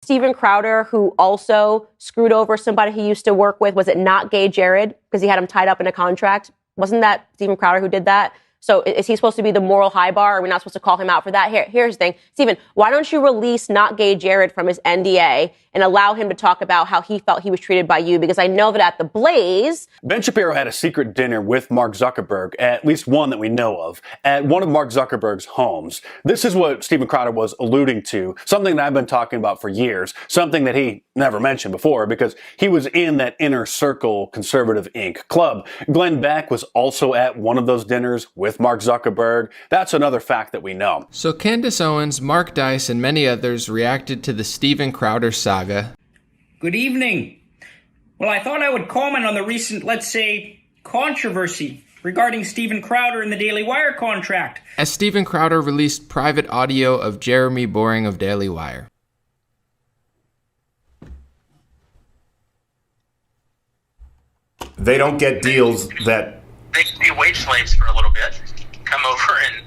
Steven Crowder who also screwed over somebody he used to work with? Was it not Gay Jared because he had him tied up in a contract? Wasn't that Steven Crowder who did that? So is he supposed to be the moral high bar? Are we not supposed to call him out for that? Here's the thing. Steven, why don't you release not Gay Jared from his NDA and allow him to talk about how he felt he was treated by you? Because I know that at the Blaze, Ben Shapiro had a secret dinner with Mark Zuckerberg, at least one that we know of, at one of Mark Zuckerberg's homes. This is what Steven Crowder was alluding to, something that I've been talking about for years, something that he never mentioned before because he was in that inner circle Conservative Inc. club. Glenn Beck was also at one of those dinners with Mark Zuckerberg. That's another fact that we know. So Candace Owens, Mark Dice, and many others reacted to the Steven Crowder saga. Good evening. Well, I thought I would comment on the recent, let's say, controversy regarding Steven Crowder and the Daily Wire contract. As Steven Crowder released private audio of Jeremy Boring of Daily Wire. They don't get deals that... They can be wage slaves for a little bit, come over and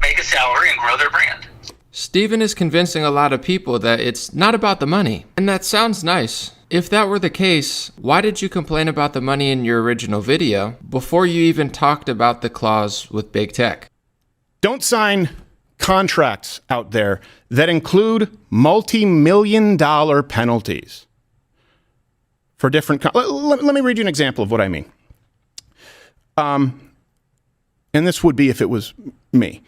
make a salary and grow their brand. Steven is convincing a lot of people that it's not about the money. And that sounds nice. If that were the case, why did you complain about the money in your original video before you even talked about the clause with big tech? Don't sign contracts out there that include multi-million-dollar penalties for different... Let me read you an example of what I mean. And this would be if it was me.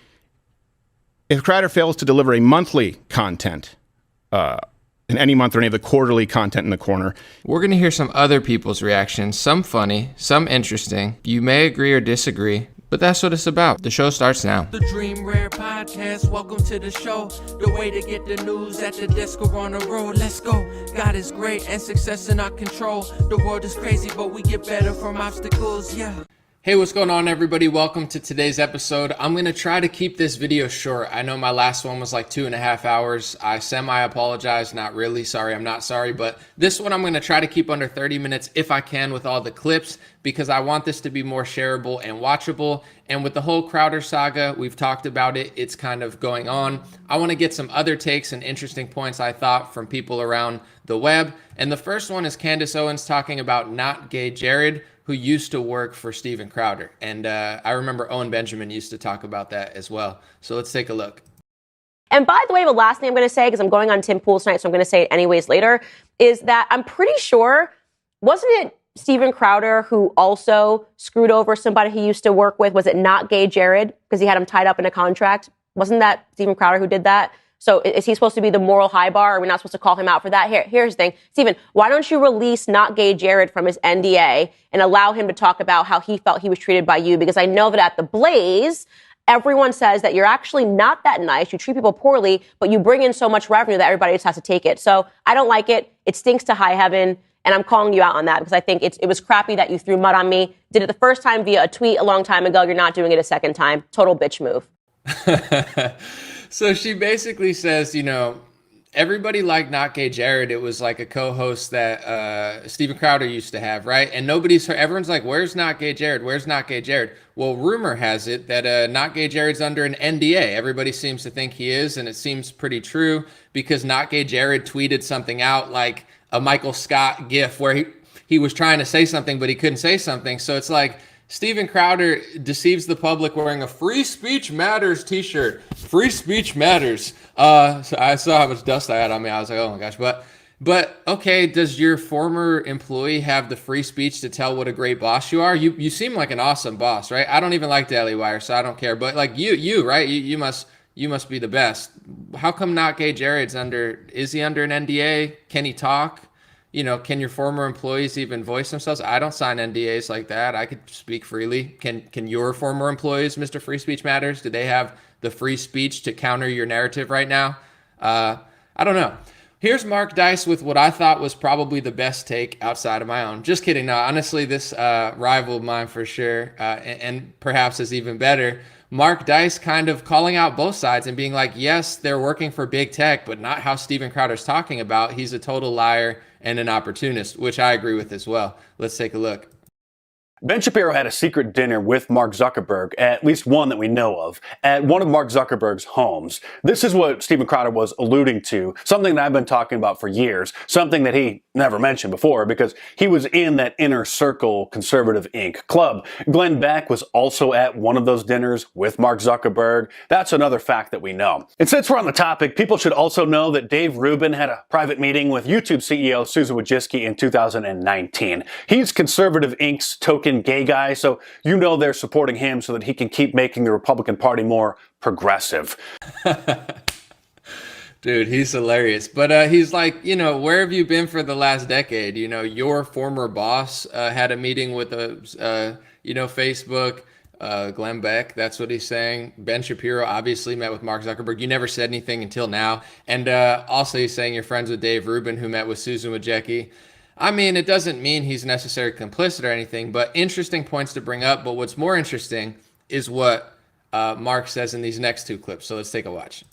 If Crowder fails to deliver a monthly content in any month or any of the quarterly content in the corner. We're going to hear some other people's reactions, some funny, some interesting. You may agree or disagree, but that's what it's about. The show starts now. The Dream Rare Podcast, welcome to the show. The way to get the news at the desk or on the road. Let's go. God is great and success in our control. The world is crazy, but we get better from obstacles, yeah. Hey, what's going on, everybody? Welcome to today's episode. I'm going to try to keep this video short. I know my last one was like 2.5 hours. I semi-apologize. Not really. Sorry, I'm not sorry. But this one I'm going to try to keep under 30 minutes if I can with all the clips because I want this to be more shareable and watchable. And with the whole Crowder saga, we've talked about it. It's kind of going on. I want to get some other takes and interesting points I thought from people around the web. And the first one is Candace Owens talking about not Gay Jared, who used to work for Steven Crowder. And I remember Owen Benjamin used to talk about that as well. So let's take a look. And by the way, the last thing I'm going to say, because I'm going on Tim Pool tonight, so I'm going to say it anyways later, is that I'm pretty sure, wasn't it Steven Crowder who also screwed over somebody he used to work with? Was it not Gay Jared because he had him tied up in a contract? Wasn't that Steven Crowder who did that? So is he supposed to be the moral high bar? Are we not supposed to call him out for that? Here's the thing. Steven, why don't you release not Gay Jared from his NDA and allow him to talk about how he felt he was treated by you? Because I know that at the Blaze, everyone says that you're actually not that nice. You treat people poorly, but you bring in so much revenue that everybody just has to take it. So I don't like it. It stinks to high heaven. And I'm calling you out on that because I think it was crappy that you threw mud on me. Did it the first time via a tweet a long time ago. You're not doing it a second time. Total bitch move. So she basically says, you know, everybody liked Not Gay Jared. It was like a co-host that Steven Crowder used to have, right? And everyone's like, where's Not Gay Jared? Where's Not Gay Jared? Well, rumor has it that Not Gay Jared's under an NDA. Everybody seems to think he is, and it seems pretty true because Not Gay Jared tweeted something out like a Michael Scott gif where he was trying to say something, but he couldn't say something. So it's like, Steven Crowder deceives the public wearing a Free Speech Matters t-shirt. Free Speech Matters. So I saw how much dust I had on me. I was like, oh my gosh. But okay, does your former employee have the free speech to tell what a great boss you are? You seem like an awesome boss, right? I don't even like Daily Wire, so I don't care. But like you, right? You must be the best. How come Not Gay Jared's is he under an NDA? Can he talk? You know, can your former employees even voice themselves? I don't sign NDAs like that. I could speak freely. Can your former employees, Mr. Free Speech Matters, do they have the free speech to counter your narrative right now? I don't know. Here's Mark Dice with what I thought was probably the best take outside of my own. Just kidding. No, honestly, this rivaled mine for sure, and perhaps is even better. Mark Dice kind of calling out both sides and being like, yes, they're working for big tech, but not how Steven Crowder's talking about. He's a total liar and an opportunist, which I agree with as well. Let's take a look. Ben Shapiro had a secret dinner with Mark Zuckerberg, at least one that we know of, at one of Mark Zuckerberg's homes. This is what Steven Crowder was alluding to, something that I've been talking about for years, something that he never mentioned before because he was in that inner circle Conservative Inc. club. Glenn Beck was also at one of those dinners with Mark Zuckerberg. That's another fact that we know. And since we're on the topic, people should also know that Dave Rubin had a private meeting with YouTube CEO Susan Wojcicki in 2019. He's Conservative Inc.'s token gay guy, so you know they're supporting him so that he can keep making the Republican Party more progressive. Dude, he's hilarious. But he's like, where have you been for the last decade? Your former boss had a meeting with Facebook, Glenn Beck. That's what he's saying. Ben Shapiro obviously met with Mark Zuckerberg. You never said anything until now. And also he's saying you're friends with Dave Rubin, who met with Susan Wojcicki. I mean, it doesn't mean he's necessarily complicit or anything, but interesting points to bring up. But what's more interesting is what Mark says in these next two clips. So let's take a watch.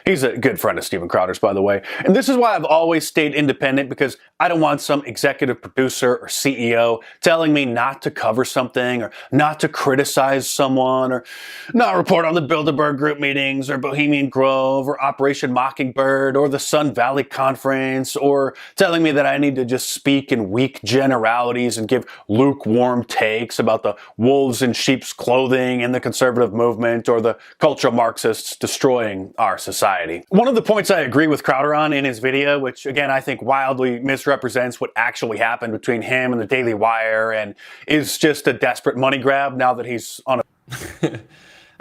He's a good friend of Steven Crowder's, by the way. And this is why I've always stayed independent, because I don't want some executive producer or CEO telling me not to cover something or not to criticize someone or not report on the Bilderberg group meetings or Bohemian Grove or Operation Mockingbird or the Sun Valley Conference, or telling me that I need to just speak in weak generalities and give lukewarm takes about the wolves in sheep's clothing and the conservative movement or the cultural Marxists destroying our society. One of the points I agree with Crowder on in his video, which again I think wildly misrepresents what actually happened between him and the Daily Wire and is just a desperate money grab now that he's on a...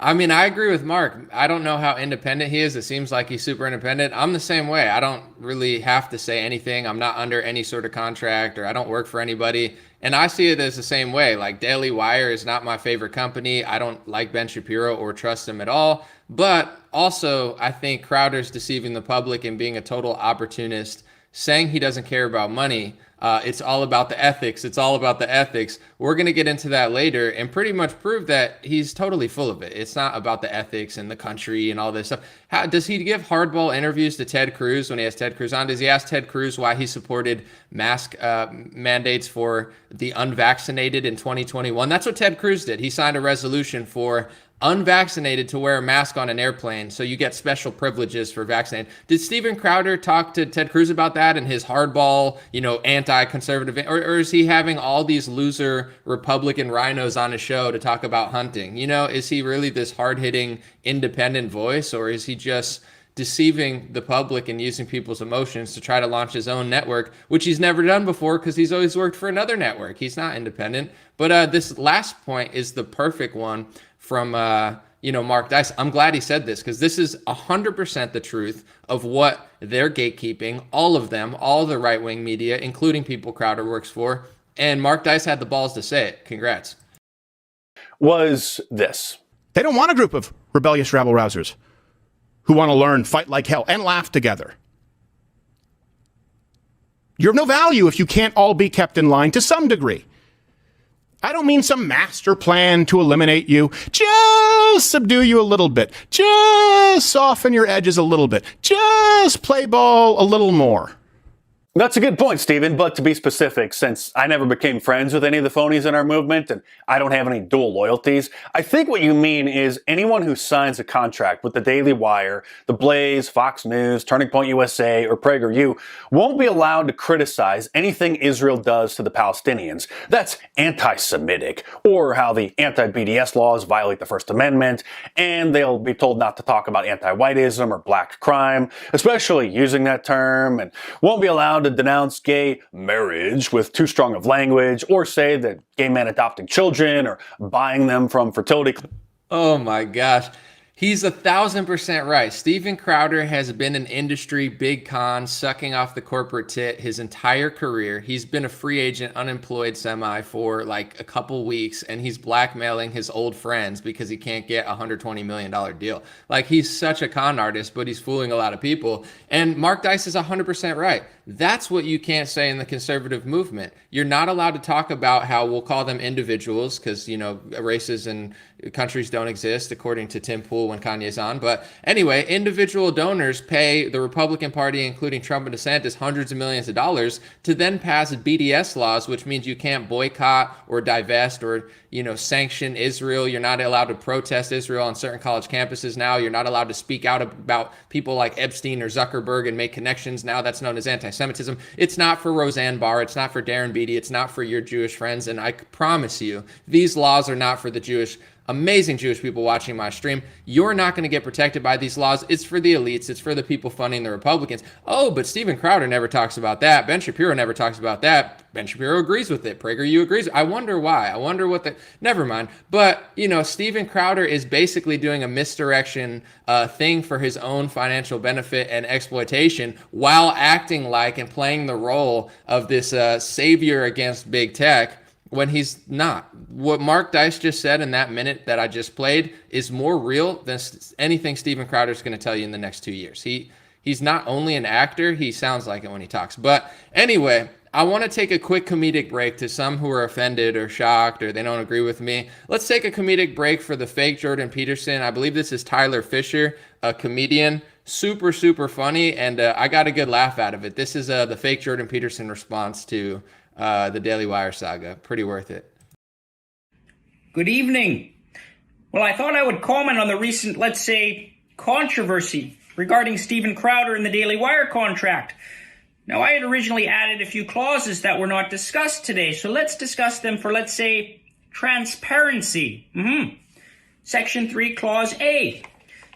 I mean, I agree with Mark. I don't know how independent he is. It seems like he's super independent. I'm the same way. I don't really have to say anything. I'm not under any sort of contract, or I don't work for anybody. And I see it as the same way. Like, Daily Wire is not my favorite company. I don't like Ben Shapiro or trust him at all. But also, I think Crowder's deceiving the public and being a total opportunist, saying he doesn't care about money. It's all about the ethics. It's all about the ethics. We're going to get into that later and pretty much prove that he's totally full of it. It's not about the ethics and the country and all this stuff. How does he give hardball interviews to Ted Cruz when he has Ted Cruz on? Does he ask Ted Cruz why he supported mask mandates for the unvaccinated in 2021? That's what Ted Cruz did. He signed a resolution for unvaccinated to wear a mask on an airplane, so you get special privileges for vaccinated. Did Steven Crowder talk to Ted Cruz about that and his hardball, anti-conservative, or is he having all these loser Republican rhinos on his show to talk about hunting? Is he really this hard-hitting independent voice, or is he just deceiving the public and using people's emotions to try to launch his own network, which he's never done before because he's always worked for another network? He's not independent. But this last point is the perfect one from Mark Dice. I'm glad he said this, because this is 100% the truth of what they're gatekeeping, all of them, all the right-wing media, including people Crowder works for. And Mark Dice had the balls to say it. Congrats. Was this. They don't want a group of rebellious rabble-rousers who want to learn, fight like hell, and laugh together. You're of no value if you can't all be kept in line to some degree. I don't mean some master plan to eliminate you. Just subdue you a little bit. Just soften your edges a little bit. Just play ball a little more. That's a good point, Stephen, but to be specific, since I never became friends with any of the phonies in our movement and I don't have any dual loyalties, I think what you mean is anyone who signs a contract with the Daily Wire, The Blaze, Fox News, Turning Point USA, or PragerU won't be allowed to criticize anything Israel does to the Palestinians. That's anti-Semitic, or how the anti-BDS laws violate the First Amendment, and they'll be told not to talk about anti-whiteism or black crime, especially using that term, and won't be allowed to denounce gay marriage with too strong of language, or say that gay men adopting children or buying them from fertility. Oh my gosh. He's 1,000% right. Steven Crowder has been an industry big con, sucking off the corporate tit his entire career. He's been a free agent, unemployed semi for like a couple weeks, and he's blackmailing his old friends because he can't get a $120 million deal. Like, he's such a con artist, but he's fooling a lot of people. And Mark Dice is 100% right. That's what you can't say in the conservative movement. You're not allowed to talk about how we'll call them individuals because, races and countries don't exist, according to Tim Pool, cool when Kanye's on. But anyway, individual donors pay the Republican Party, including Trump and DeSantis, hundreds of millions of dollars to then pass BDS laws, which means you can't boycott or divest or, sanction Israel. You're not allowed to protest Israel on certain college campuses now. You're not allowed to speak out about people like Epstein or Zuckerberg and make connections. Now that's known as anti-Semitism. It's not for Roseanne Barr. It's not for Darren Beatty. It's not for your Jewish friends. And I promise you, these laws are not for the amazing Jewish people watching my stream. You're not going to get protected by these laws. It's for the elites. It's for the people funding the Republicans. Oh, but Steven Crowder never talks about that. Ben Shapiro never talks about that. Ben Shapiro agrees with it. PragerU agrees. I wonder why. I wonder never mind. But, Steven Crowder is basically doing a misdirection thing for his own financial benefit and exploitation while acting like and playing the role of this savior against big tech, when he's not. What Mark Dice just said in that minute that I just played is more real than anything Steven Crowder is going to tell you in the next 2 years. He's not only an actor, he sounds like it when he talks. But anyway, I want to take a quick comedic break to some who are offended or shocked or they don't agree with me. Let's take a comedic break for the fake Jordan Peterson. I believe this is Tyler Fisher, a comedian. Super, super funny, and I got a good laugh out of it. This is the fake Jordan Peterson response to the Daily Wire saga. Pretty worth it. Good evening. Well, I thought I would comment on the recent, let's say, controversy regarding Steven Crowder and the Daily Wire contract. Now, I had originally added a few clauses that were not discussed today, so let's discuss them for, let's say, transparency. Section 3, Clause A.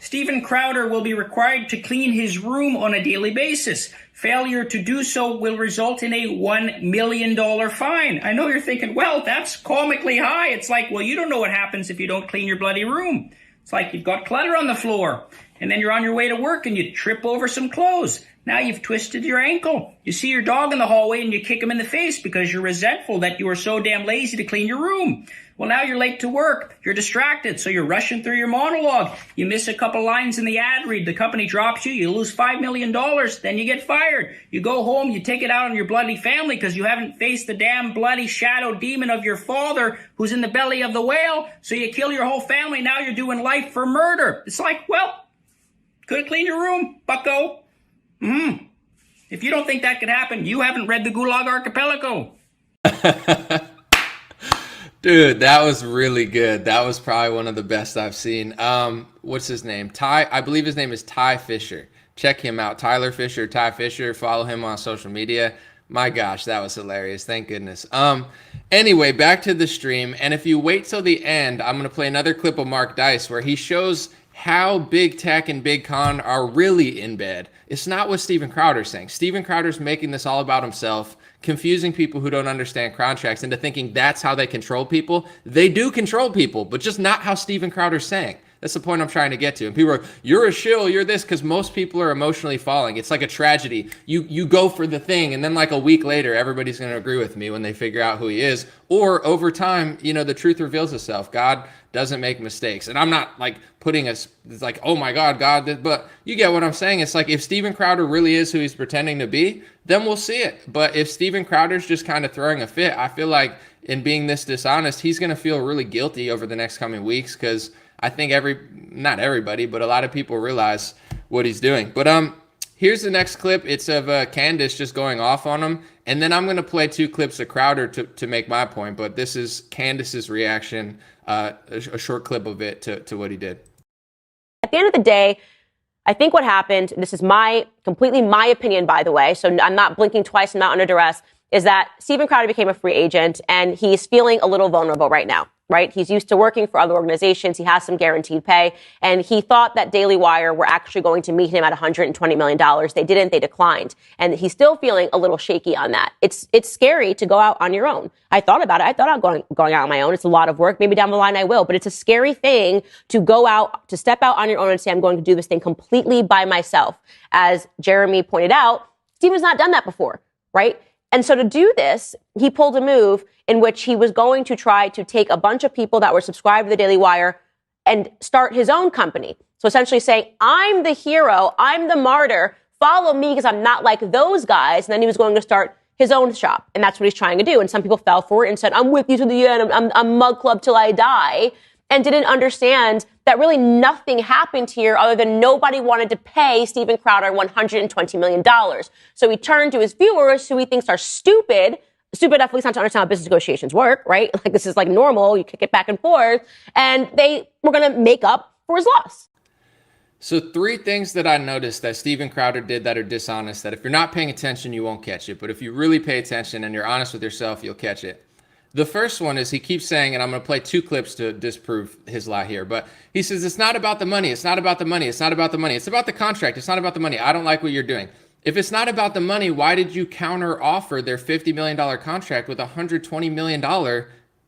Steven Crowder will be required to clean his room on a daily basis. Failure to do so will result in a $1 million fine. I know you're thinking, well, that's comically high. It's like, well, you don't know what happens if you don't clean your bloody room. It's like you've got clutter on the floor, and then you're on your way to work and you trip over some clothes. Now you've twisted your ankle. You see your dog in the hallway and you kick him in the face because you're resentful that you were so damn lazy to clean your room. Well, now you're late to work. You're distracted, so you're rushing through your monologue. You miss a couple lines in the ad read. The company drops you. You lose $5 million. Then you get fired. You go home. You take it out on your bloody family because you haven't faced the damn bloody shadow demon of your father who's in the belly of the whale. So you kill your whole family. Now you're doing life for murder. It's like, well, could have cleaned your room, bucko. If you don't think that could happen, you haven't read the Gulag Archipelago. Dude, that was really good. That was probably one of the best I've seen. What's his name? I believe his name is Ty Fisher. Check him out. Tyler Fisher, Ty Fisher. Follow him on social media. My gosh, that was hilarious. Thank goodness. Anyway, back to the stream. And if you wait till the end, I'm going to play another clip of Mark Dice where he shows how big tech and big con are really in bed. It's not what Steven Crowder's saying. Steven Crowder's making this all about himself, confusing people who don't understand contracts into thinking that's how they control people. They do control people, but just not how Steven Crowder's saying. That's the point I'm trying to get to. And people are, you're a shill, you're this, because most people are emotionally falling. It's like a tragedy. You go for the thing, and then like a week later, everybody's going to agree with me when they figure out who he is. Or over time, the truth reveals itself. God doesn't make mistakes. And I'm not like putting it's like, oh my God, God did, but you get what I'm saying. It's like if Steven Crowder really is who he's pretending to be, then we'll see it. But if Steven Crowder's just kind of throwing a fit, I feel like in being this dishonest, he's going to feel really guilty over the next coming weeks because I think not everybody, but a lot of people realize what he's doing. But here's the next clip. It's of Candace just going off on him. And then I'm going to play 2 clips of Crowder to make my point. But this is Candace's reaction, a short clip of it to what he did. At the end of the day, I think what happened, this is completely my opinion, by the way, so I'm not blinking twice, I'm not under duress, is that Steven Crowder became a free agent and he's feeling a little vulnerable right now. Right? He's used to working for other organizations. He has some guaranteed pay. And he thought that Daily Wire were actually going to meet him at $120 million. They didn't. They declined. And he's still feeling a little shaky on that. It's scary to go out on your own. I thought about it. I thought about going out on my own. It's a lot of work. Maybe down the line I will. But it's a scary thing to go out, to step out on your own and say, I'm going to do this thing completely by myself. As Jeremy pointed out, Steven's not done that before, right? And so to do this, he pulled a move in which he was going to try to take a bunch of people that were subscribed to the Daily Wire and start his own company. So essentially saying, I'm the hero, I'm the martyr, follow me because I'm not like those guys. And then he was going to start his own shop. And that's what he's trying to do. And some people fell for it and said, I'm with you to the end. I'm Mug Club till I die. and didn't understand that really nothing happened here other than nobody wanted to pay Steven Crowder $120 million. So he turned to his viewers, who he thinks are stupid enough at least not to understand how business negotiations work, right? Like, this is like normal. You kick it back and forth. And they were going to make up for his loss. So 3 things that I noticed that Steven Crowder did that are dishonest, that if you're not paying attention, you won't catch it. But if you really pay attention and you're honest with yourself, you'll catch it. The first one is he keeps saying, and I'm going to play 2 clips to disprove his lie here, but he says, it's not about the money. It's not about the money. It's not about the money. It's about the contract. It's not about the money. I don't like what you're doing. If it's not about the money, why did you counter offer their $50 million contract with a $120 million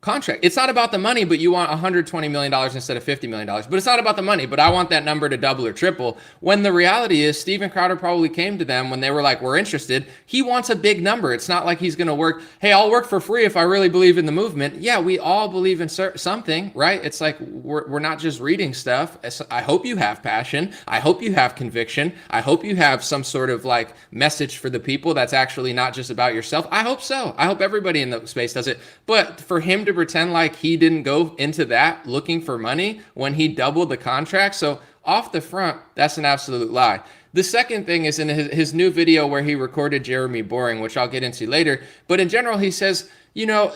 contract? It's not about the money, but you want $120 million instead of $50 million. But it's not about the money, but I want that number to double or triple. When the reality is, Steven Crowder probably came to them when they were like, we're interested. He wants a big number. It's not like he's going to work. Hey, I'll work for free if I really believe in the movement. Yeah, we all believe in something, right? It's like we're not just reading stuff. I hope you have passion. I hope you have conviction. I hope you have some sort of like message for the people that's actually not just about yourself. I hope so. I hope everybody in the space does it. But for him to pretend like he didn't go into that looking for money when he doubled the contract. So off the front, that's an absolute lie. The second thing is in his new video where he recorded Jeremy Boring, which I'll get into later. But in general, he says, you know,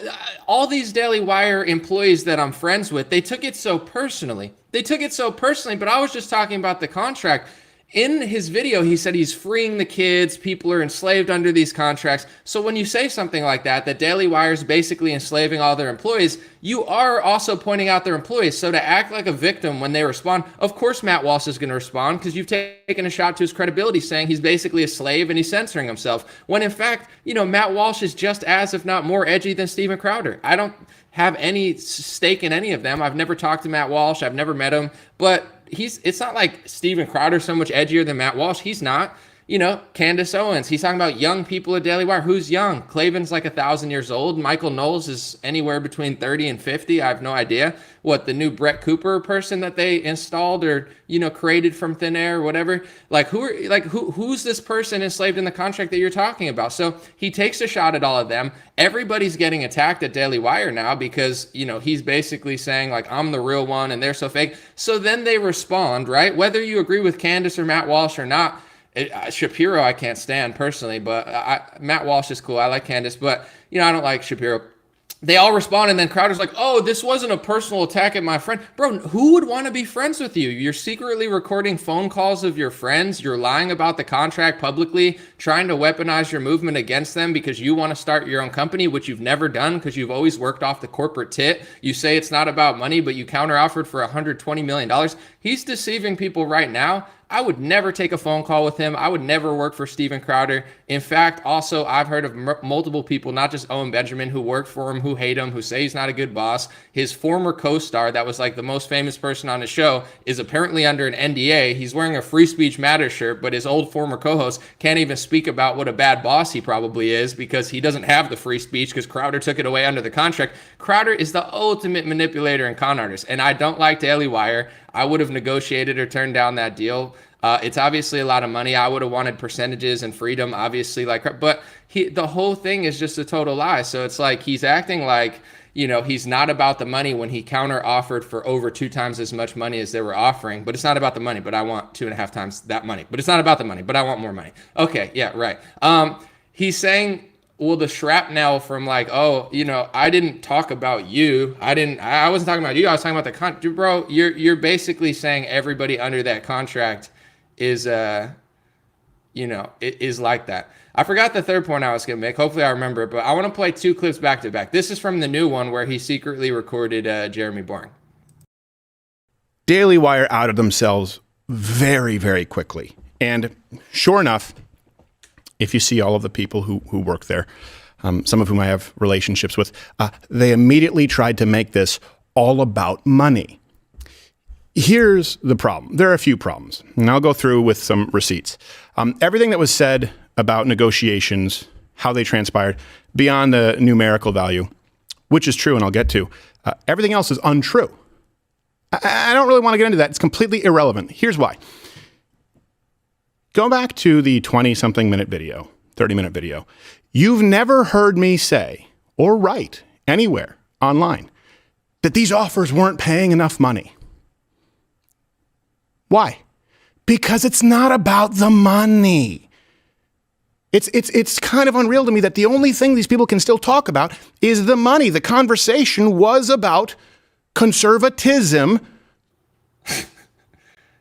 all these Daily Wire employees that I'm friends with, they took it so personally. But I was just talking about the contract. In his video, he said he's freeing the kids. People are enslaved under these contracts. So when you say something like that Daily Wire is basically enslaving all their employees, you are also pointing out their employees. So to act like a victim when they respond, of course Matt Walsh is going to respond because you've taken a shot to his credibility saying he's basically a slave and he's censoring himself. When in fact, you know, Matt Walsh is just as, if not more edgy than Steven Crowder. I don't have any stake in any of them. I've never talked to Matt Walsh. I've never met him, but it's not like Steven Crowder's so much edgier than Matt Walsh. He's not. You know, Candace Owens, he's talking about young people at Daily Wire. Who's young? Klavan's like 1,000 years old. Michael Knowles is anywhere between 30 and 50. I have no idea what the new Brett Cooper person that they installed or, you know, created from thin air or whatever. Like who's this person enslaved in the contract that you're talking about? So he takes a shot at all of them. Everybody's getting attacked at Daily Wire now because, you know, he's basically saying like, I'm the real one and they're so fake. So then they respond, right? Whether you agree with Candace or Matt Walsh or not, Shapiro I can't stand personally, but Matt Walsh is cool. I like Candace, but you know, I don't like Shapiro. They all respond, and then Crowder's like, oh, this wasn't a personal attack at my friend. Bro, who would want to be friends with you? You're secretly recording phone calls of your friends. You're lying about the contract publicly, trying to weaponize your movement against them because you want to start your own company, which you've never done because you've always worked off the corporate tit. You say it's not about money, but you counter-offered for $120 million. He's deceiving people right now. I would never take a phone call with him. I would never work for Steven Crowder. In fact, also, I've heard of multiple people, not just Owen Benjamin, who work for him, who hate him, who say he's not a good boss. His former co-star, that was like the most famous person on the show, is apparently under an NDA. He's wearing a Free Speech Matters shirt, but his old former co-host can't even speak about what a bad boss he probably is because he doesn't have the free speech because Crowder took it away under the contract. Crowder is the ultimate manipulator and con artist, and I don't like Daily Wire. I would have negotiated or turned down that deal. It's obviously a lot of money. I would have wanted percentages and freedom, obviously, but the whole thing is just a total lie. So it's like he's acting like, you know, he's not about the money when he counter offered for over 2 times as much money as they were offering. But it's not about the money, but I want 2.5 times that money. But it's not about the money, but I want more money. Okay, yeah, right. He's saying, well, the shrapnel from like, oh, you know, I didn't talk about you. I wasn't talking about you. I was talking about the contract. Bro, you're basically saying everybody under that contract is, you know, is like that. I forgot the third point I was going to make. Hopefully I remember it, but I want to play 2 clips back to back. This is from the new one where he secretly recorded Jeremy Boring. Daily Wire outed themselves very, very quickly. And sure enough, if you see all of the people who work there, some of whom I have relationships with, they immediately tried to make this all about money. Here's the problem. There are a few problems, and I'll go through with some receipts. Everything that was said about negotiations, how they transpired, beyond the numerical value, which is true and I'll get to, everything else is untrue. I don't really want to get into that. It's completely irrelevant. Here's why. Go back to the 20-something minute video, 30-minute video. You've never heard me say or write anywhere online that these offers weren't paying enough money. Why? Because it's not about the money. It's kind of unreal to me that the only thing these people can still talk about is the money. The conversation was about conservatism.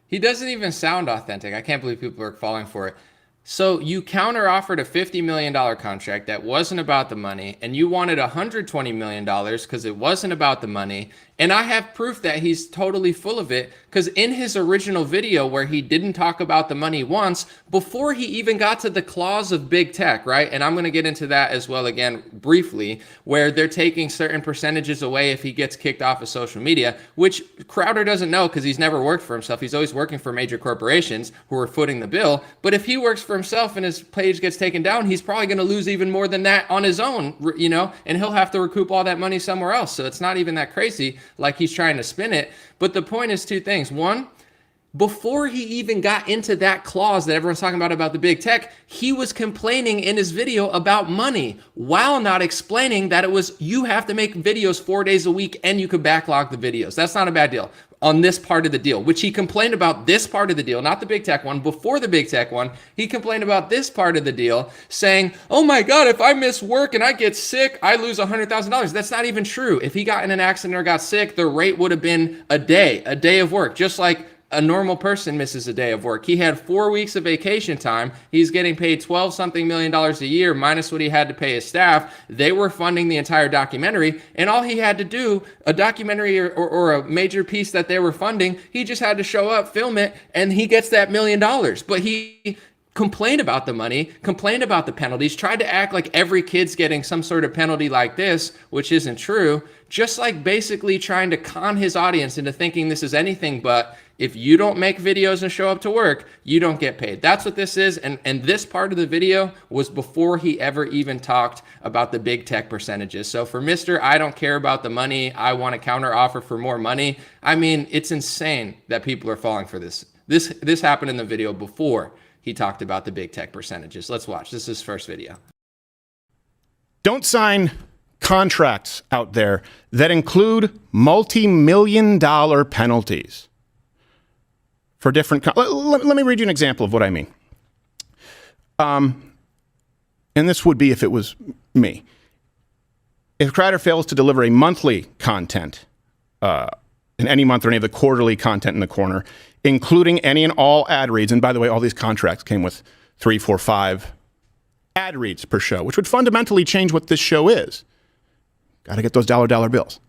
He doesn't even sound authentic. I can't believe people are falling for it. So you counter-offered a $50 million contract that wasn't about the money, and you wanted $120 million because it wasn't about the money. And I have proof that he's totally full of it, because in his original video where he didn't talk about the money once, before he even got to the clause of big tech, right? And I'm going to get into that as well again briefly, where they're taking certain percentages away if he gets kicked off of social media, which Crowder doesn't know because he's never worked for himself. He's always working for major corporations who are footing the bill. But if he works for himself and his page gets taken down, he's probably going to lose even more than that on his own, you know, and he'll have to recoup all that money somewhere else. So it's not even that crazy like he's trying to spin it. But the point is two things. One, before he even got into that clause that everyone's talking about the big tech, he was complaining in his video about money while not explaining that it was, you have to make videos 4 days a week and you could backlog the videos. That's not a bad deal on this part of the deal, which he complained about this part of the deal, not the big tech one. Before the big tech one, he complained about this part of the deal, saying, oh my God, if I miss work and I get sick, I lose $100,000. That's not even true. If he got in an accident or got sick, the rate would have been a day of work, just like a normal person misses a day of work. He had 4 weeks of vacation time. He's getting paid $12-something million a year minus what he had to pay his staff. They were funding the entire documentary, and all he had to do, a documentary or a major piece that they were funding, he just had to show up, film it, and he gets that $1 million. But he complained about the money, complained about the penalties, tried to act like every kid's getting some sort of penalty like this, which isn't true, just like basically trying to con his audience into thinking this is anything but, if you don't make videos and show up to work, you don't get paid. That's what this is. And this part of the video was before he ever even talked about the big tech percentages. So for Mr. I don't care about the money, I want to counter offer for more money. I mean, it's insane that people are falling for this. This happened in the video before he talked about the big tech percentages. Let's watch. This is his first video. Don't sign contracts out there that include multi-million-dollar penalties for different. Let me read you an example of what I mean. And this would be if it was me. If Crowder fails to deliver a monthly content in any month or any of the quarterly content in the corner, including any and all ad reads, and by the way, all these contracts came with 3, 4, 5 ad reads per show, which would fundamentally change what this show is. Got to get those dollar bills.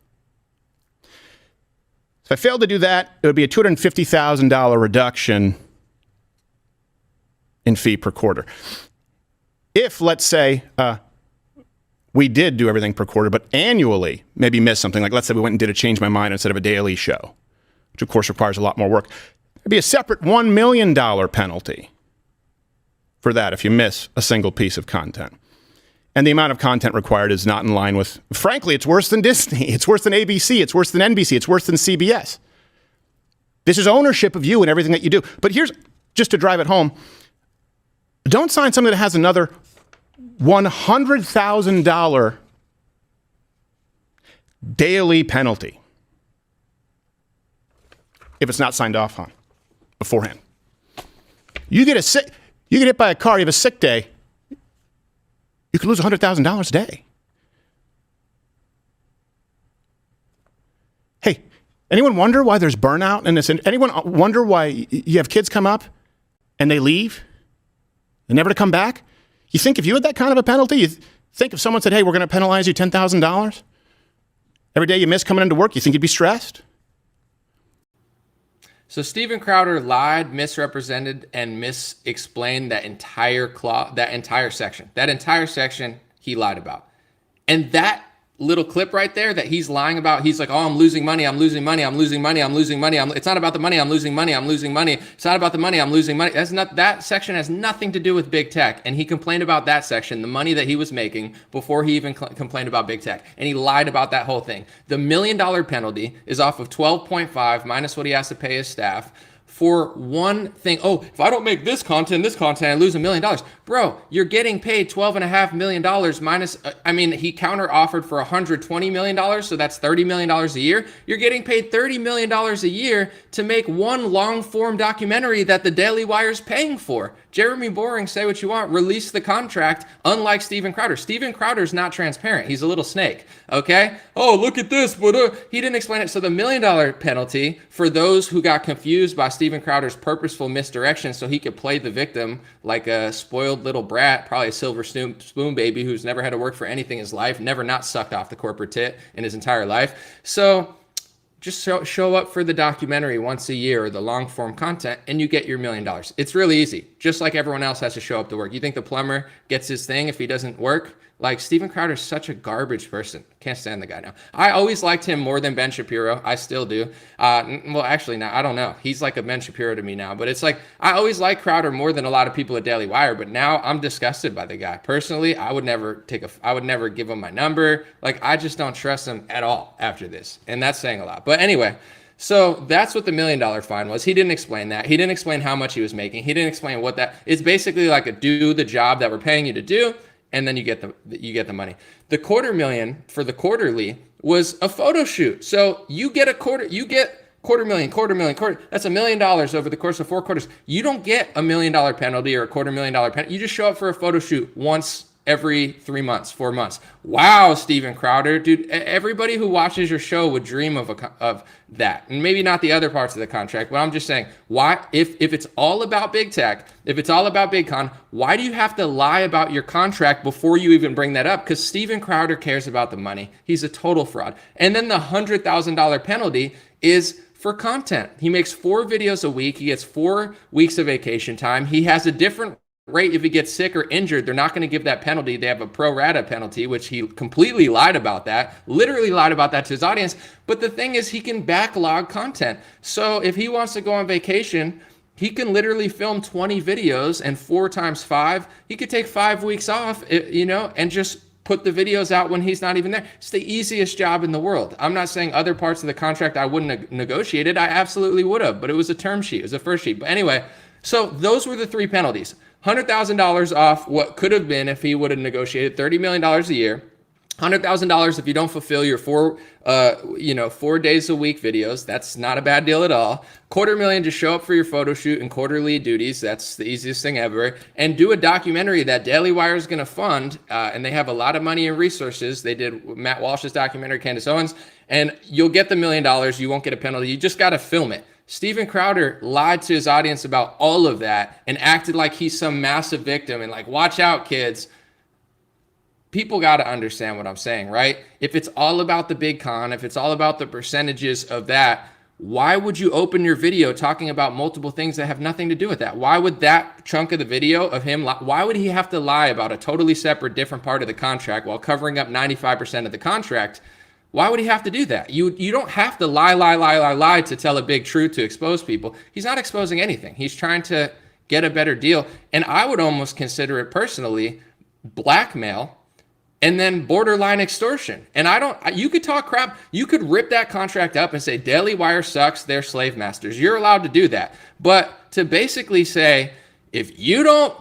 If I failed to do that, it would be a $250,000 reduction in fee per quarter. If, let's say, we did do everything per quarter, but annually maybe missed something, like let's say we went and did a Change My Mind instead of a daily show, which of course requires a lot more work, there'd be a separate $1 million penalty for that if you miss a single piece of content. And the amount of content required is not in line with, frankly, it's worse than Disney. It's worse than ABC. It's worse than NBC. It's worse than CBS. This is ownership of you and everything that you do. But here's, just to drive it home, don't sign something that has another $100,000 daily penalty if it's not signed off on beforehand. You get hit by a car, you have a sick day, you could lose $100,000 a day. Hey, anyone wonder why there's burnout in this? Anyone wonder why you have kids come up and they leave? They're never to come back? You think if you had that kind of a penalty, you think if someone said, hey, we're going to penalize you $10,000 every day you miss coming into work, you think you'd be stressed? So Steven Crowder lied, misrepresented, and misexplained that entire section. That entire section he lied about. And that little clip right there that he's lying about, he's like, oh, I'm losing money, I'm losing money, I'm losing money, I'm losing money. It's not about the money, I'm losing money, I'm losing money. It's not about the money, I'm losing money. That section has nothing to do with big tech. And he complained about that section, the money that he was making before he even complained about big tech. And he lied about that whole thing. The $1 million penalty is off of 12.5 minus what he has to pay his staff for one thing. Oh, if I don't make this content, I lose $1 million. Bro, you're getting paid $12.5 million minus, he counter offered for $120 million. So that's $30 million a year. You're getting paid $30 million a year to make one long form documentary that the Daily Wire's paying for. Jeremy Boring, say what you want, release the contract, unlike Steven Crowder. Steven Crowder's not transparent. He's a little snake, okay? Oh, look at this, but he didn't explain it. So the $1 million penalty for those who got confused by Steven Crowder's purposeful misdirection so he could play the victim like a spoiled little brat, probably a silver spoon baby who's never had to work for anything in his life, never not sucked off the corporate tit in his entire life. So just show up for the documentary once a year or the long form content and you get your $1 million. It's really easy. Just like everyone else has to show up to work. You think the plumber gets his thing if he doesn't work? Like, Steven Crowder's such a garbage person. Can't stand the guy now. I always liked him more than Ben Shapiro. I still do. Well, actually, now I don't know. He's like a Ben Shapiro to me now. But it's like, I always liked Crowder more than a lot of people at Daily Wire. But now I'm disgusted by the guy. Personally, I would never give him my number. Like, I just don't trust him at all after this. And that's saying a lot. But anyway, so that's what the $1 million fine was. He didn't explain that. He didn't explain how much he was making. He didn't explain what that. It's basically like a do the job that we're paying you to do, and then you get the money. The $250,000 for the quarterly was a photo shoot. So you get $250,000. That's $1 million over the course of 4 quarters. You don't get $1 million penalty or a $250,000 penalty. You just show up for a photo shoot once every 3 months, 4 months. Wow, Steven Crowder, dude! Everybody who watches your show would dream of that, and maybe not the other parts of the contract. But I'm just saying, why? If it's all about big tech, if it's all about big con, why do you have to lie about your contract before you even bring that up? Because Steven Crowder cares about the money. He's a total fraud. And then the $100,000 penalty is for content. He makes 4 videos a week. He gets 4 weeks of vacation time. He has a different rate if he gets sick or injured. They're not going to give that penalty. They have a pro rata penalty, which he completely lied about that, literally lied about that to his audience. But the thing is, he can backlog content. So if he wants to go on vacation, he can literally film 20 videos, and 4 times 5, he could take 5 weeks off, and just put the videos out when he's not even there. It's the easiest job in the world. I'm not saying other parts of the contract I wouldn't have negotiated. I absolutely would have, but it was a term sheet. It was a first sheet. But anyway, so those were the 3 penalties. $100,000 off what could have been if he would have negotiated $30 million a year. $100,000 if you don't fulfill your 4 days a week videos. That's not a bad deal at all. $250,000 to show up for your photo shoot and quarterly duties. That's the easiest thing ever. And do a documentary that Daily Wire is going to fund. And they have a lot of money and resources. They did Matt Walsh's documentary, Candace Owens, and you'll get the $1 million. You won't get a penalty. You just got to film it. Steven Crowder lied to his audience about all of that and acted like he's some massive victim and like, watch out, kids. People got to understand what I'm saying, right? If it's all about the big con, if it's all about the percentages of that, why would you open your video talking about multiple things that have nothing to do with that? Why would that chunk of the video of him, why would he have to lie about a totally separate, different part of the contract while covering up 95% of the contract? Why would he have to do that? You don't have to lie to tell a big truth to expose people. He's not exposing anything. He's trying to get a better deal. And I would almost consider it personally blackmail and then borderline extortion. And you could talk crap. You could rip that contract up and say, Daily Wire sucks, they're slave masters. You're allowed to do that. But to basically say, if you don't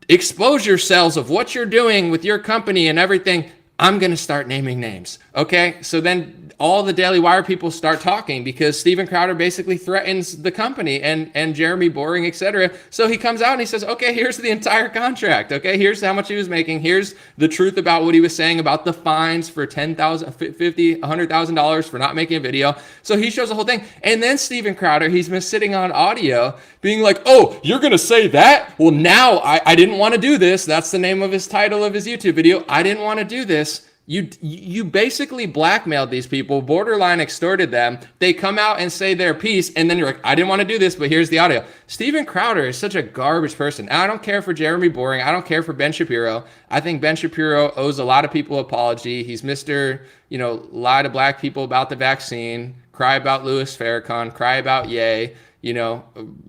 expose yourselves of what you're doing with your company and everything, I'm going to start naming names. Okay. So then all the Daily Wire people start talking because Steven Crowder basically threatens the company and Jeremy Boring, etc. So he comes out and he says, okay, here's the entire contract. Okay. Here's how much he was making. Here's the truth about what he was saying about the fines for $10,000, $50,000, $100,000 for not making a video. So he shows the whole thing. And then Steven Crowder, he's been sitting on audio being like, oh, you're going to say that? Well, now I didn't want to do this. That's the name of his title of his YouTube video. I didn't want to do this. You basically blackmailed these people, borderline extorted them. They come out and say their piece, and then you're like, I didn't want to do this, but here's the audio. Steven Crowder is such a garbage person. I don't care for Jeremy Boring. I don't care for Ben Shapiro. I think Ben Shapiro owes a lot of people an apology. He's Mr. Lie to black people about the vaccine, cry about Louis Farrakhan, cry about Ye,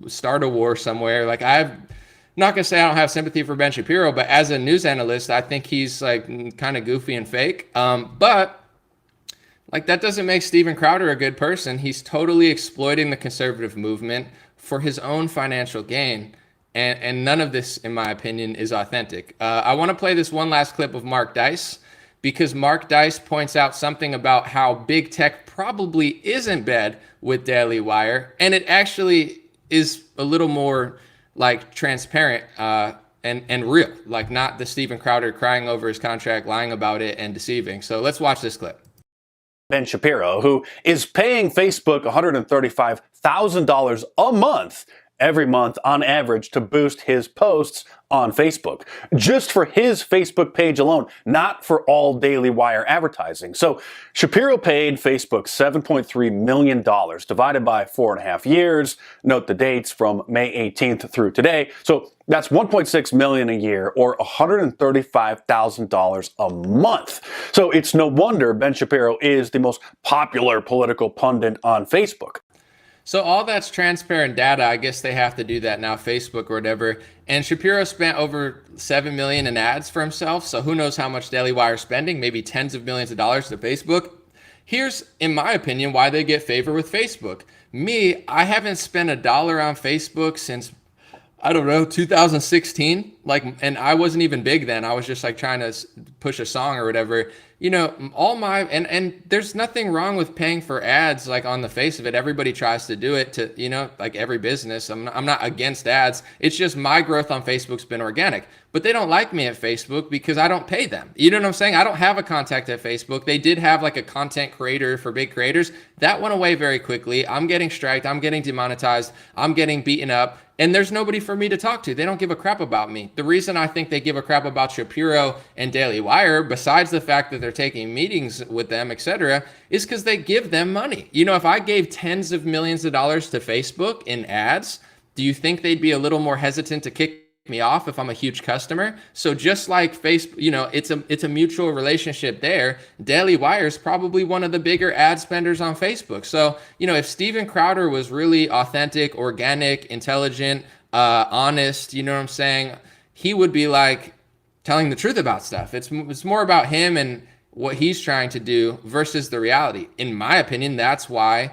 start a war somewhere. Like not going to say I don't have sympathy for Ben Shapiro, but as a news analyst, I think he's like kind of goofy and fake. But like that doesn't make Steven Crowder a good person. He's totally exploiting the conservative movement for his own financial gain. And none of this, in my opinion, is authentic. I want to play this one last clip of Mark Dice, because Mark Dice points out something about how big tech probably isn't bad with Daily Wire, and it actually is a little more like transparent and real, like not the Steven Crowder crying over his contract, lying about it, and deceiving. So let's watch this clip. Ben Shapiro, who is paying Facebook $135,000 a month every month on average to boost his posts on Facebook, just for his Facebook page alone, not for all Daily Wire advertising. So Shapiro paid Facebook $7.3 million divided by 4.5 years. Note the dates from May 18th through today. So that's $1.6 million a year, or $135,000 a month. So it's no wonder Ben Shapiro is the most popular political pundit on Facebook. So all that's transparent data. I guess they have to do that now, Facebook or whatever. And Shapiro spent over $7 million in ads for himself. So who knows how much Daily Wire is spending, maybe tens of millions of dollars to Facebook. Here's, in my opinion, why they get favor with Facebook. Me, I haven't spent $1 on Facebook since, I don't know, 2016. And I wasn't even big then. I was just like trying to push a song or whatever. You know, all my, and there's nothing wrong with paying for ads, like on the face of it. Everybody tries to do it to, you know, like every business. I'm not against ads. It's just my growth on Facebook's been organic. But they don't like me at Facebook because I don't pay them. You know what I'm saying? I don't have a contact at Facebook. They did have like a content creator for big creators. That went away very quickly. I'm getting striked. I'm getting demonetized. I'm getting beaten up. And there's nobody for me to talk to. They don't give a crap about me. The reason I think they give a crap about Shapiro and Daily Wire, besides the fact that they're taking meetings with them, etc., is because they give them money. You know, if I gave tens of millions of dollars to Facebook in ads, do you think they'd be a little more hesitant to kick me off if I'm a huge customer? So just like Facebook, you know, it's a mutual relationship there. Daily Wire is probably one of the bigger ad spenders on Facebook. So, you know, if Steven Crowder was really authentic, organic, intelligent, honest, you know what I'm saying, he would be like telling the truth about stuff. It's more about him and what he's trying to do versus the reality. In my opinion, that's why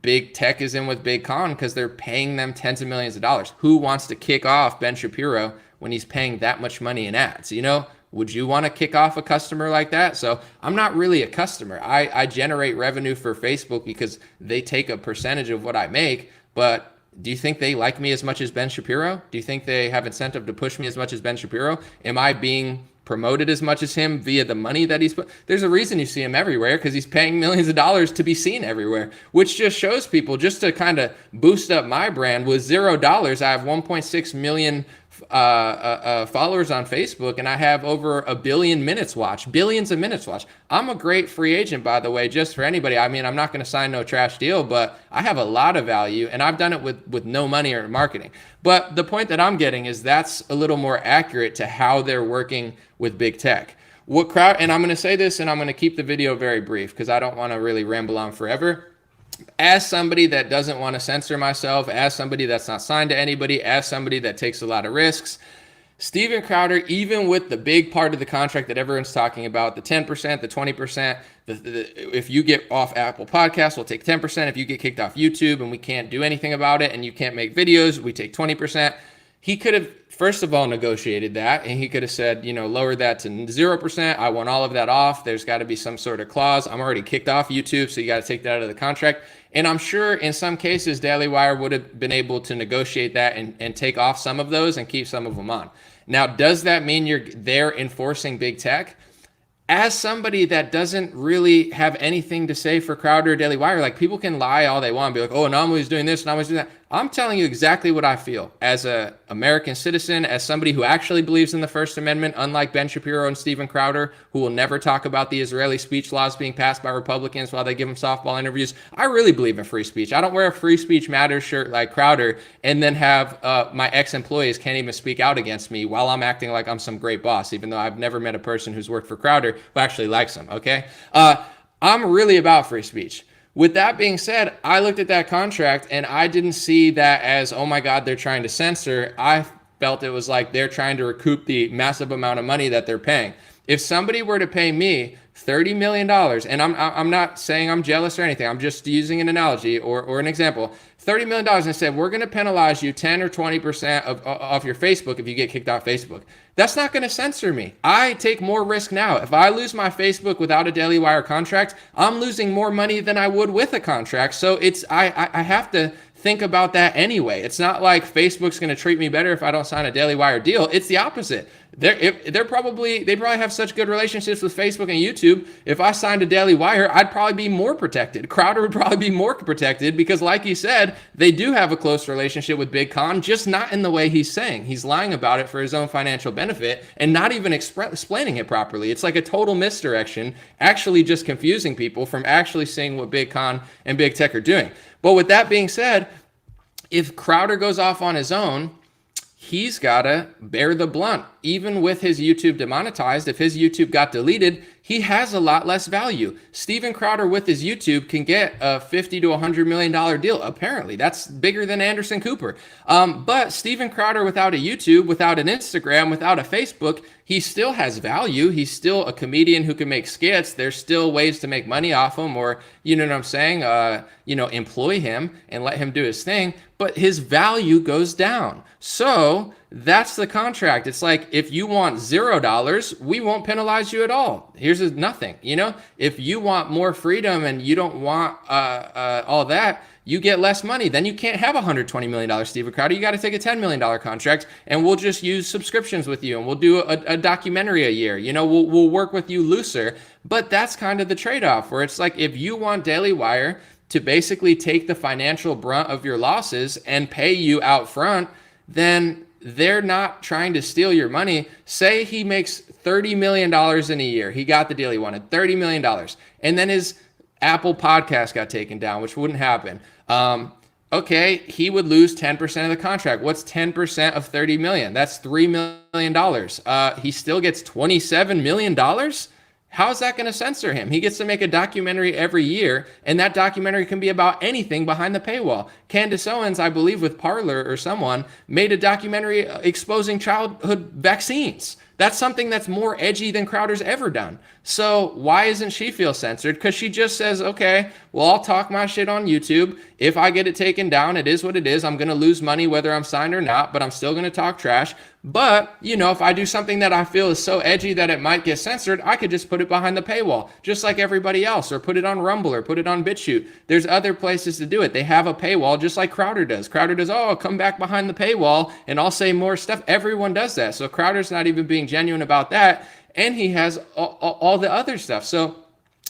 big tech is in with big con, because they're paying them tens of millions of dollars. Who wants to kick off Ben Shapiro when he's paying that much money in ads? You know, would you want to kick off a customer like that? So I'm not really a customer. I generate revenue for Facebook because they take a percentage of what I make. But do you think they like me as much as Ben Shapiro? Do you think they have incentive to push me as much as Ben Shapiro? Am I being promoted as much as him via the money that he's put? There's a reason you see him everywhere, because he's paying millions of dollars to be seen everywhere, which just shows people, just to kind of boost up my brand, with $0, I have 1.6 million followers on Facebook, and I have over 1 billion minutes watched, billions of minutes watched. I'm a great free agent, by the way, just for anybody. I mean, I'm not going to sign no trash deal, but I have a lot of value, and I've done it with no money or marketing. But the point that I'm getting is that's a little more accurate to how they're working with big tech. And I'm going to say this, and I'm going to keep the video very brief because I don't want to really ramble on forever. As somebody that doesn't want to censor myself, as somebody that's not signed to anybody, as somebody that takes a lot of risks, Steven Crowder, even with the big part of the contract that everyone's talking about, the 10%, the 20%, if you get off Apple Podcasts, we'll take 10%. If you get kicked off YouTube and we can't do anything about it and you can't make videos, we take 20%. He could have, first of all, negotiated that, and he could have said, you know, lower that to 0%. I want all of that off. There's got to be some sort of clause. I'm already kicked off YouTube, so you got to take that out of the contract. And I'm sure in some cases, Daily Wire would have been able to negotiate that and take off some of those and keep some of them on. Now, does that mean they're enforcing big tech? As somebody that doesn't really have anything to say for Crowder or Daily Wire, like, people can lie all they want and be like, oh, Anomaly's doing this, Anomaly's doing that. I'm telling you exactly what I feel as an American citizen, as somebody who actually believes in the First Amendment, unlike Ben Shapiro and Steven Crowder, who will never talk about the Israeli speech laws being passed by Republicans while they give them softball interviews. I really believe in free speech. I don't wear a Free Speech Matters shirt like Crowder and then have my ex-employees can't even speak out against me while I'm acting like I'm some great boss, even though I've never met a person who's worked for Crowder who actually likes him, okay? I'm really about free speech. With that being said, I looked at that contract and I didn't see that as, oh my God, they're trying to censor. I felt it was like they're trying to recoup the massive amount of money that they're paying. If somebody were to pay me $30 million. And I'm not saying I'm jealous or anything. I'm just using an analogy or an example. $30 million and said, we're going to penalize you 10 or 20% of your Facebook if you get kicked off Facebook. That's not going to censor me. I take more risk now. If I lose my Facebook without a Daily Wire contract, I'm losing more money than I would with a contract. So I have to think about that anyway. It's not like Facebook's going to treat me better if I don't sign a Daily Wire deal. It's the opposite. They probably have such good relationships with Facebook and YouTube. If I signed a Daily Wire, I'd probably be more protected. Crowder would probably be more protected because, like you said, they do have a close relationship with Big Con, just not in the way he's saying. He's lying about it for his own financial benefit and not even explaining it properly. It's like a total misdirection, actually just confusing people from actually seeing what Big Con and Big Tech are doing. But with that being said, if Crowder goes off on his own, he's got to bear the blunt. Even with his YouTube demonetized, if his YouTube got deleted, he has a lot less value. Steven Crowder with his YouTube can get a $50 to $100 million deal. Apparently, that's bigger than Anderson Cooper. But Steven Crowder without a YouTube, without an Instagram, without a Facebook, he still has value. He's still a comedian who can make skits. There's still ways to make money off him, or, you know what I'm saying, employ him and let him do his thing. But his value goes down. So that's the contract. It's like, if you want $0, we won't penalize you at all. Here's nothing. If you want more freedom and you don't want all that, you get less money. Then you can't have a $120 million Steven Crowder. You got to take a $10 million contract, and we'll just use subscriptions with you, and we'll do a documentary a year. We'll work with you looser. But that's kind of the trade-off, where it's like, if you want Daily Wire to basically take the financial brunt of your losses and pay you out front, then they're not trying to steal your money. Say he makes $30 million in a year. He got the deal he wanted, $30 million. And then his Apple podcast got taken down, which wouldn't happen. Okay, he would lose 10% of the contract. What's 10% of $30 million? That's $3 million. He still gets $27 million? How is that going to censor him? He gets to make a documentary every year, and that documentary can be about anything behind the paywall. Candace Owens, I believe with Parler or someone, made a documentary exposing childhood vaccines. That's something that's more edgy than Crowder's ever done. So why isn't she feel censored? Because she just says, okay, well, I'll talk my shit on YouTube. If I get it taken down, it is what it is. I'm going to lose money whether I'm signed or not, but I'm still going to talk trash. But, if I do something that I feel is so edgy that it might get censored, I could just put it behind the paywall, just like everybody else, or put it on Rumble, or put it on BitChute. There's other places to do it. They have a paywall, just like Crowder does. Crowder does, oh, come back behind the paywall, and I'll say more stuff. Everyone does that. So Crowder's not even being genuine about that, and he has all the other stuff. So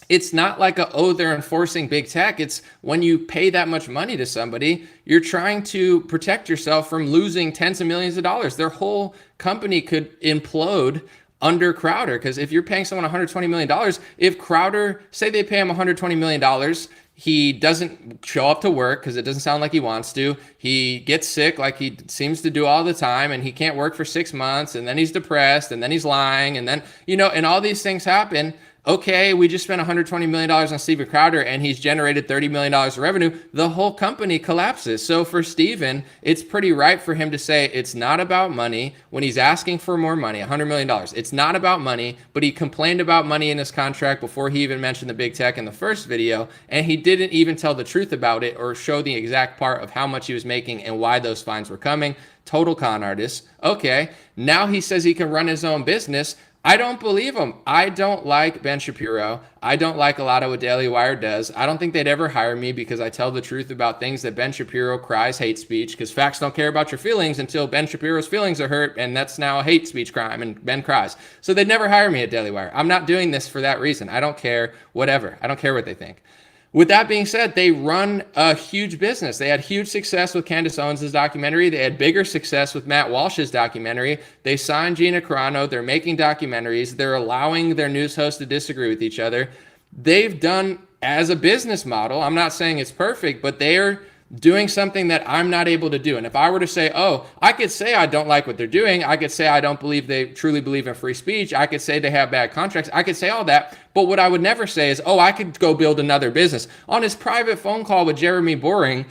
it's not like they're enforcing big tech. It's when you pay that much money to somebody, you're trying to protect yourself from losing tens of millions of dollars. Their whole company could implode under Crowder, because if you're paying someone $120 million, if Crowder, say they pay him $120 million, he doesn't show up to work because it doesn't sound like he wants to. He gets sick like he seems to do all the time, and he can't work for 6 months, and then he's depressed, and then he's lying, and then, and all these things happen. Okay, we just spent $120 million on Steven Crowder, and he's generated $30 million of revenue. The whole company collapses. So for Steven, it's pretty right for him to say it's not about money when he's asking for more money, $100 million. It's not about money, but he complained about money in his contract before he even mentioned the big tech in the first video, and he didn't even tell the truth about it or show the exact part of how much he was making and why those fines were coming. Total con artist. Okay, now he says he can run his own business. I don't believe him. I don't like Ben Shapiro. I don't like a lot of what Daily Wire does. I don't think they'd ever hire me because I tell the truth about things that Ben Shapiro cries hate speech, because facts don't care about your feelings until Ben Shapiro's feelings are hurt, and that's now a hate speech crime, and Ben cries. So they'd never hire me at Daily Wire. I'm not doing this for that reason. I don't care, whatever. I don't care what they think. With that being said, they run a huge business. They had huge success with Candace Owens' documentary. They had bigger success with Matt Walsh's documentary. They signed Gina Carano. They're making documentaries. They're allowing their news hosts to disagree with each other. They've done, as a business model, I'm not saying it's perfect, but they're doing something that I'm not able to do. And if I were to say, I could say I don't like what they're doing. I could say I don't believe they truly believe in free speech. I could say they have bad contracts. I could say all that. But what I would never say is, I could go build another business. On his private phone call with Jeremy Boring,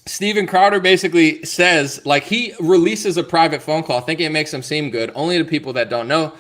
Steven Crowder basically says, he releases a private phone call, thinking it makes him seem good, only to people that don't know.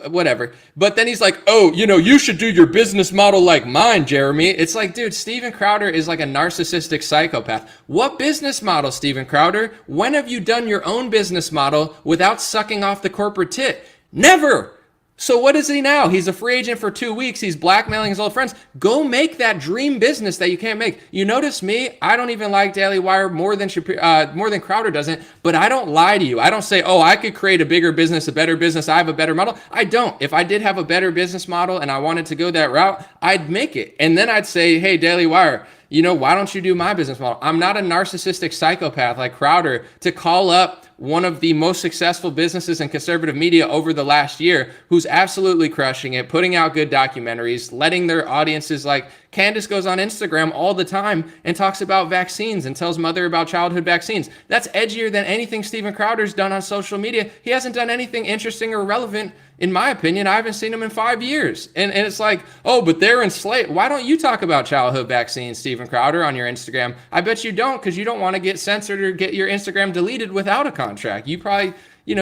whatever. But then he's like, oh, you should do your business model like mine, Jeremy. It's like, dude, Steven Crowder is like a narcissistic psychopath. What business model, Steven Crowder? When have you done your own business model without sucking off the corporate tit? Never. So what is he now? He's a free agent for 2 weeks. He's blackmailing his old friends. Go make that dream business that you can't make. You notice me? I don't even like Daily Wire more than Crowder doesn't. But I don't lie to you. I don't say, oh, I could create a bigger business, a better business. I have a better model. I don't. If I did have a better business model and I wanted to go that route, I'd make it. And then I'd say, hey, Daily Wire, why don't you do my business model? I'm not a narcissistic psychopath like Crowder to call up one of the most successful businesses in conservative media over the last year, who's absolutely crushing it, putting out good documentaries, letting their audiences, like Candace goes on Instagram all the time and talks about vaccines and tells mother about childhood vaccines. That's edgier than anything Steven Crowder's done on social media. He hasn't done anything interesting or relevant, in my opinion. I haven't seen him in 5 years. And it's like, oh, but they're enslaved. Why don't you talk about childhood vaccines, Steven Crowder, on your Instagram? I bet you don't, because you don't want to get censored or get your Instagram deleted without a contract. You probably,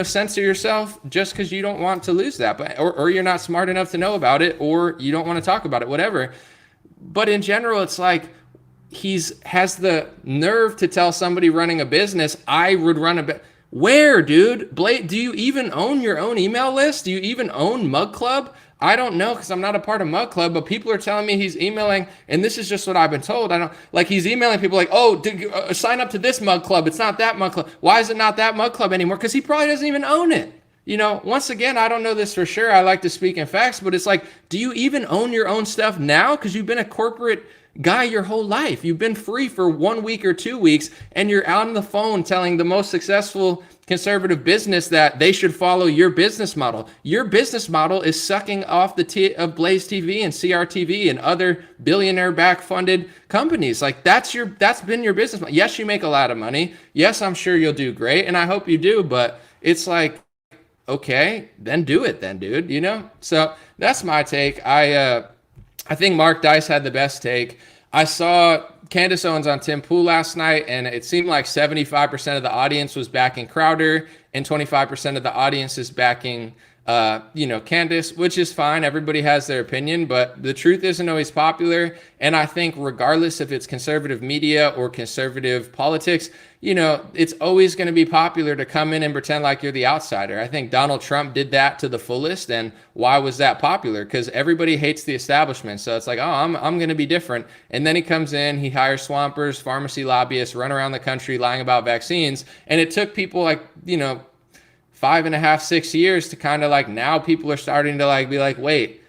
censor yourself just because you don't want to lose that, but or you're not smart enough to know about it, or you don't want to talk about it, whatever. But in general, it's like has the nerve to tell somebody running a business, I would run a business. Where, dude? Blake, do you even own your own email list? Do you even own Mug Club? I don't know, because I'm not a part of Mug Club, but people are telling me he's emailing, and this is just what I've been told. He's emailing people like, oh, sign up to this Mug Club. It's not that Mug Club. Why is it not that Mug Club anymore? Because he probably doesn't even own it. Once again, I don't know this for sure. I like to speak in facts, but it's like, do you even own your own stuff now? Because you've been a corporate guy your whole life. You've been free for 1 week or 2 weeks, and you're out on the phone telling the most successful conservative business that they should follow your business model. Your business model is sucking off the tit of Blaze TV and CRTV and other billionaire-backed funded companies. Like that's been your business model. Yes, you make a lot of money. Yes, I'm sure you'll do great, and I hope you do, but it's like, okay, then do it then, dude, So that's my take. I think Mark Dice had the best take. I saw Candace Owens on Tim Pool last night, and it seemed like 75% of the audience was backing Crowder and 25% of the audience is backing Candace, which is fine. Everybody has their opinion, but the truth isn't always popular. And I think regardless if it's conservative media or conservative politics, it's always going to be popular to come in and pretend like you're the outsider. I think Donald Trump did that to the fullest. And why was that popular? Because everybody hates the establishment. So it's like, oh, I'm going to be different. And then he comes in, he hires swampers, pharmacy lobbyists, run around the country lying about vaccines. And it took people 5.5, 6 years to kind of now people are starting to be like, wait,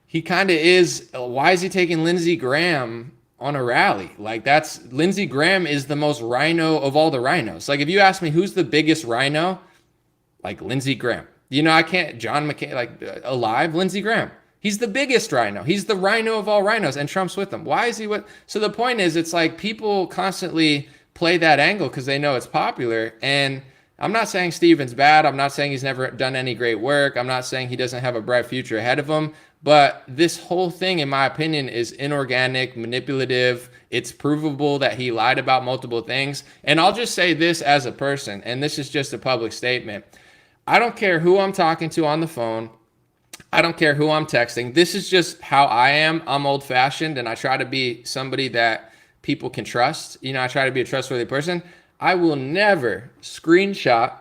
he kind of is. Why is he taking Lindsey Graham on a rally? Lindsey Graham is the most rhino of all the rhinos. If you ask me who's the biggest rhino, Lindsey Graham. I can't, John McCain, alive, Lindsey Graham. He's the biggest rhino. He's the rhino of all rhinos, and Trump's with him. Why is he with? So the point is, it's people constantly play that angle because they know it's popular. And I'm not saying Steven's bad. I'm not saying he's never done any great work. I'm not saying he doesn't have a bright future ahead of him. But this whole thing, in my opinion, is inorganic, manipulative. It's provable that he lied about multiple things. And I'll just say this as a person, and this is just a public statement. I don't care who I'm talking to on the phone. I don't care who I'm texting. This is just how I am. I'm old-fashioned, and I try to be somebody that people can trust. I try to be a trustworthy person. I will never screenshot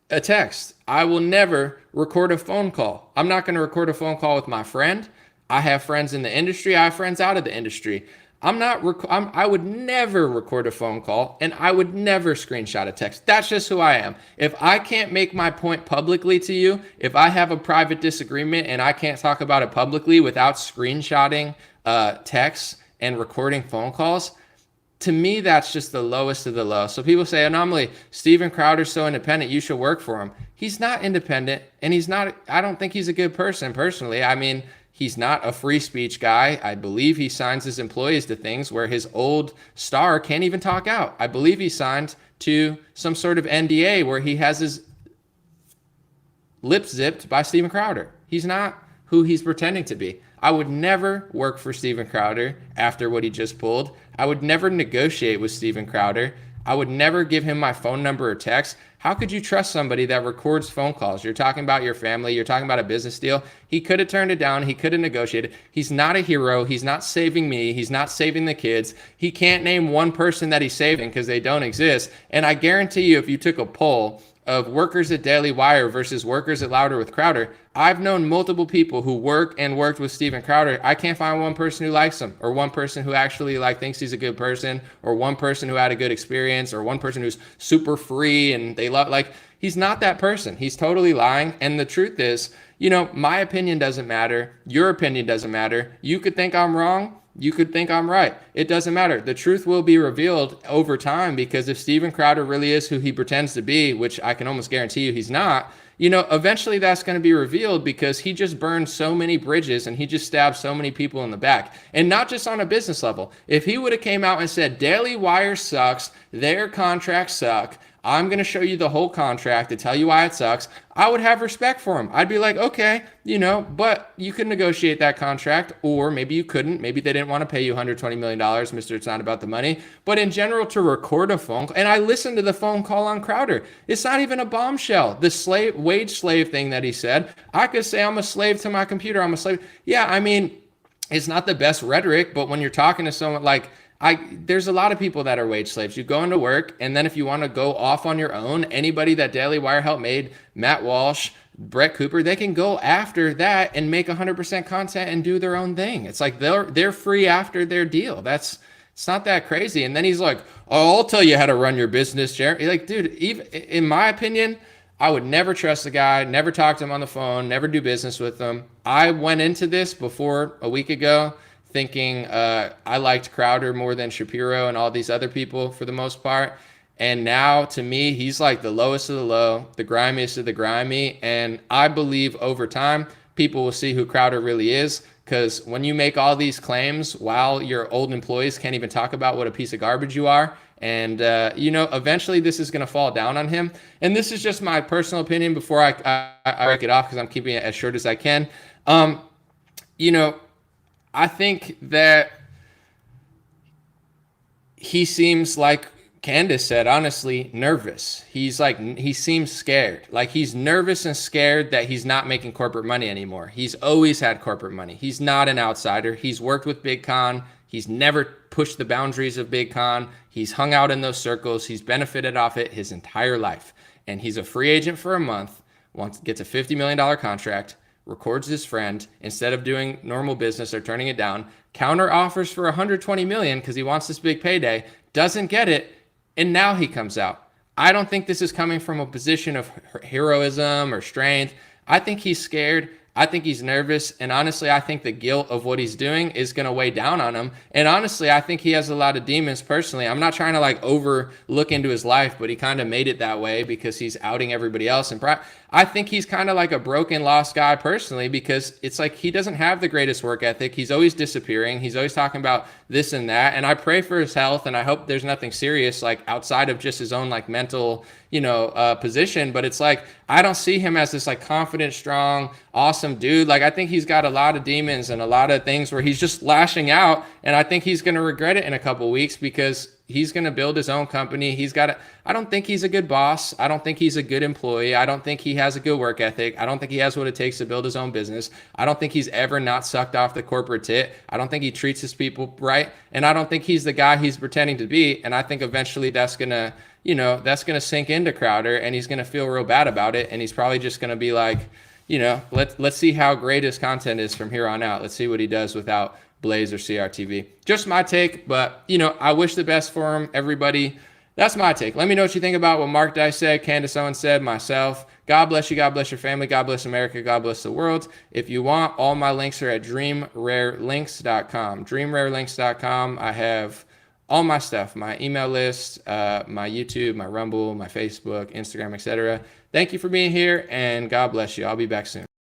a text. I will never record a phone call. I'm not going to record a phone call with my friend. I have friends in the industry. I have friends out of the industry. I would never record a phone call, and I would never screenshot a text. That's just who I am. If I can't make my point publicly to you, if I have a private disagreement and I can't talk about it publicly without screenshotting texts and recording phone calls, to me, that's just the lowest of the low. So people say, anomaly, Steven Crowder's so independent, you should work for him. He's not independent, and I don't think he's a good person personally. I mean, he's not a free speech guy. I believe he signs his employees to things where his old star can't even talk out. I believe he signed to some sort of NDA where he has his lips zipped by Steven Crowder. He's not who he's pretending to be. I would never work for Steven Crowder after what he just pulled. I would never negotiate with Steven Crowder. I would never give him my phone number or text. How could you trust somebody that records phone calls? You're talking about your family. You're talking about a business deal. He could have turned it down. He could have negotiated. He's not a hero. He's not saving me. He's not saving the kids. He can't name one person that he's saving because they don't exist. And I guarantee you, if you took a poll of workers at Daily Wire versus workers at Louder with Crowder, I've known multiple people who work and worked with Steven Crowder. I can't find one person who likes him, or one person who actually like thinks he's a good person, or one person who had a good experience, or one person who's super free and they love, like, he's not that person. He's totally lying. And the truth is, you know, my opinion doesn't matter. Your opinion doesn't matter. You could think I'm wrong. You could think I'm right. It doesn't matter. The truth will be revealed over time, because if Steven Crowder really is who he pretends to be, which I can almost guarantee you he's not, you know, eventually that's going to be revealed, because he just burned so many bridges and he just stabbed so many people in the back. And not just on a business level. If he would have came out and said, Daily Wire sucks, their contracts suck, I'm going to show you the whole contract to tell you why it sucks, I would have respect for him. I'd be like, okay, you know, but you could negotiate that contract, or maybe you couldn't. Maybe they didn't want to pay you $120 million, Mr. It's not about the money. But in general, to record a phone call, and I listened to the phone call on Crowder, it's not even a bombshell. The wage slave thing that he said, I could say I'm a slave to my computer. I'm a slave. Yeah, I mean, it's not the best rhetoric, but when you're talking to someone like, there's a lot of people that are wage slaves. You go into work, and then if you want to go off on your own, anybody that Daily Wire helped made, Matt Walsh, Brett Cooper, they can go after that and make 100% content and do their own thing. It's like they're free after their deal. It's not that crazy. And then he's like, oh, I'll tell you how to run your business, Jerry. Like, dude, even in my opinion, I would never trust the guy, never talk to him on the phone, never do business with him. I went into this before a week ago thinking I liked Crowder more than Shapiro and all these other people for the most part. And now, to me, he's like the lowest of the low, the grimiest of the grimy. And I believe over time, people will see who Crowder really is. Because when you make all these claims while your old employees can't even talk about what a piece of garbage you are, and, you know, eventually this is going to fall down on him. And this is just my personal opinion before I break it off, because I'm keeping it as short as I can. You know, I think that he seems, like Candace said, honestly, nervous. He seems scared. Like, he's nervous and scared that he's not making corporate money anymore. He's always had corporate money. He's not an outsider. He's worked with Big Con. He's never pushed the boundaries of Big Con. He's hung out in those circles. He's benefited off it his entire life. And he's a free agent for a month, gets a $50 million contract, records his friend, instead of doing normal business or turning it down, counter offers for $120 million because he wants this big payday, doesn't get it, and now he comes out. I don't think this is coming from a position of heroism or strength. I think he's scared. I think he's nervous. And honestly, I think the guilt of what he's doing is going to weigh down on him. And honestly, I think he has a lot of demons personally. I'm not trying to like overlook into his life, but he kind of made it that way because he's outing everybody else. And I think he's kind of like a broken, lost guy personally, because it's like he doesn't have the greatest work ethic. He's always disappearing. He's always talking about this and that. And I pray for his health, and I hope there's nothing serious like outside of just his own like mental, position. But it's like, I don't see him as this like confident, strong, awesome dude. Like, I think he's got a lot of demons and a lot of things where he's just lashing out. And I think he's going to regret it in a couple weeks, because he's going to build his own company. I don't think he's a good boss. I don't think he's a good employee. I don't think he has a good work ethic. I don't think he has what it takes to build his own business. I don't think he's ever not sucked off the corporate tit. I don't think he treats his people right. And I don't think he's the guy he's pretending to be. And I think eventually that's going to sink into Crowder, and he's going to feel real bad about it. And he's probably just going to be like, let's see how great his content is from here on out. Let's see what he does without Blaze or CRTV. Just my take, but I wish the best for him, everybody. That's my take. Let me know what you think about what Mark Dice said, Candace Owens said, myself. God bless you. God bless your family. God bless America. God bless the world. If you want, all my links are at dreamrarelinks.com. Dreamrarelinks.com. I have all my stuff, my email list, my YouTube, my Rumble, my Facebook, Instagram, etc. Thank you for being here, and God bless you. I'll be back soon.